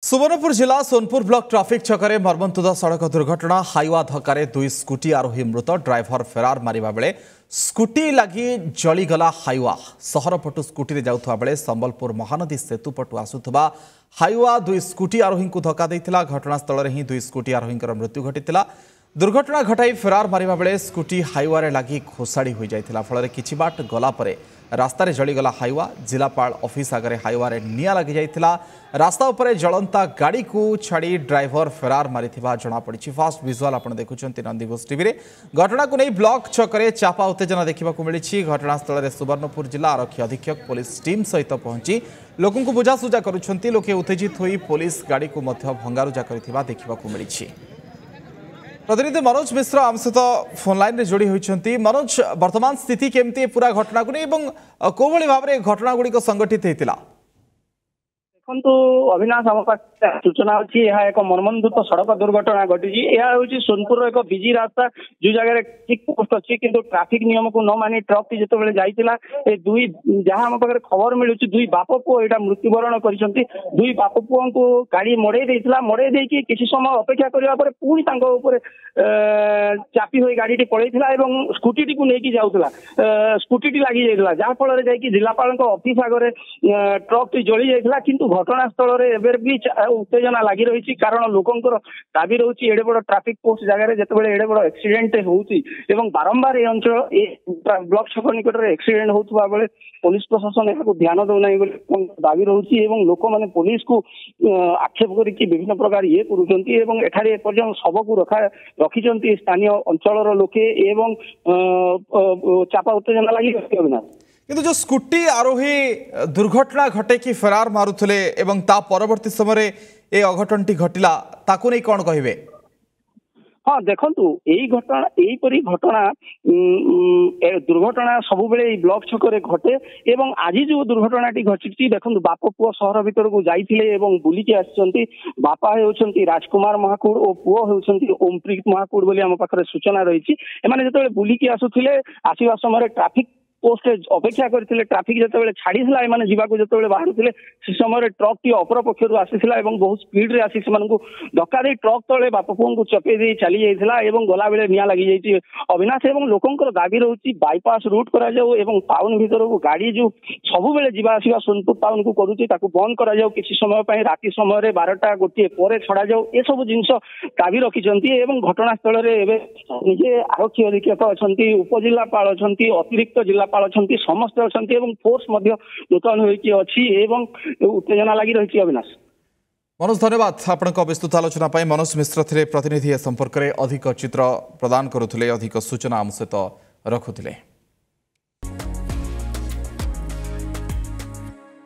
सुवर्णपुर जिला Sonpur block traffic छकरे मर्मन्तुद सड़क दुर्घटना हाईवा धक्के दुई स्कूटी आरोही मृत ड्राइवर फेरार मारिबा बेले स्कूटी लगी जलीगला हाईवा सहर पटु स्कूटी जाउथबा बेले संबलपुर महानदी सेतु पटु आसुथबा हाईवा दुई स्कूटी आरोही को धक्का देइथिला। घटनास्थल रे ही दुई स्कूटी आरोही मृत्यु घटिथिला। दुर्घटना घटाई फेरार मारिबा बेले स्कूटी हाईवा रे लगी खोसाड़ी हो जाइथिला। फल किछि बाट गला परे रास्ता रे जलीगला हाईवा। जिलापाल ऑफिस आगे हाईवा रे निया लगी जाइथिला। रास्ता उपरे जलंता गाड़ी को छाड़ी ड्राइवर फेरार मारिथिबा जणा पड़िछि। फास्ट विजुअल आपण देखुछन्ति नंदीघोष टीवी रे। घटना को नहीं ब्लॉक छकरे चापा उत्तेजना देखा मिली। घटनास्थल में सुवर्णपुर जिला आरक्षी अधीक्षक पुलिस टीम सहित पहुंची लोकों को बुझासुझा करुछन्ति। लोके उत्तेजित होई पुलिस गाड़ी को मध्य भंगारुजा करथिबा देखा मिली। प्रतिनिधि मनोज मिश्र आम सहित फोन लाइन रे जोड़ी होती। मनोज, वर्तमान स्थिति केमती पूरा घटना को नहीं को भाव में घटना गुड़िक संगठित होता? देखो अविनाश आम पाखे सूचना अच्छी यह एक मर्मन्तुद सड़क दुर्घटना घटी। यह हूँ सोनपुर एक बिजी रास्ता जो जगह ठीक पोस्ट अच्छी किंतु ट्रैफिक नियम को न मानि ट्रक टी जो जाइला दुई जहाँ आम पाखे खबर मिलूँ दुई बाप पुओ यहाँ मृत्युवरण कर दुई बाप पुओं को गाड़ी मड़े देता मड़े देकी किसी समय अपेक्षा करने पुणी चापी हुई गाड़ी पलैला स्कूटी टी को लेकिन जाऊला स्कूटी टी लगी जाइला जहाँफल जिलापाल ऑफिस आगे ट्रक टी जली जाइला। किंतु घटनास्थल में भी उत्तेजना लगी रही कारण लोकंर दाबी रही एडे बड़ ट्रैफिक पोस्ट जगह जिते एडे बड़ एक्सीडेंट होती बारंबार ये अंचल ब्लॉक छक निकट में एक्सीडेंट होता बेले पुलिस प्रशासन यहाँ ध्यान दौना दाबी रही लोक मैंने पुलिस को आक्षेप करके विभिन्न प्रकार ये करें एपर्यंत शव को रखी स्थानीय अंचल लोके एवं चापा उत्तेजना लगी रही। अविनाश, किंतु जो स्कूटी आरोही दुर्घटना घटे कि फेरार मारुथले एवं ता परवर्ती समय ए अघटनटी घटिला ताकू नहीं कौन कहिबे? हाँ देखु यही घटना यहीपरी घटना दुर्घटना सब बेले ब्लॉक छकरे घटे एवं आज जो दुर्घटना घटी देखो बाप पुओ सहर भीतर को जाइए बुलिकी आसी बापा होती राजकुमार महाकुड़ और पुओ होती ओमप्रीत महाकुड़ बोली आम पाखे सूचना रही। एमाने जो बुलिकी आसुले आसवा समय ट्रैफिक पोस्ट अपेक्षा करते ट्रैफिक जो छाड़ी जो बाहर से समय ट्रक टी अपर पक्षर आसीला बहुत स्पीड रे आसी धक्का दे ट्रक तले बाप पुओं को चपे दे चली जाइला गला बेले निया लगी जाइए। अविनाश लोकंर दाबी रही बाईपास रूट करा जाऊ एवं टाउन भीतर को गाड़ी जो सब बेले जीवा आसिबा सोनपुर टाउन को करुच्ची बंद करा जाऊ किसी समय राति समय 12टा गोटे पर छड़ा जाऊ ए सब जिनस दाबी रखिंट। घटनास्थल में निजे आरक्षी अधीक्षक अच्छा उपजिलापाल अच्छा अतिरिक्त जिला समस्त अच्छा फोर्स नूतन होती उत्तेजना लगी रही। अविनाश, मनोज धन्यवाद आपंक विस्तृत आलोचना। मनोज मिश्र थे प्रतिनिधि संपर्क में अधिक चित्र प्रदान करुले अधिक सूचना आम सहित रखुले।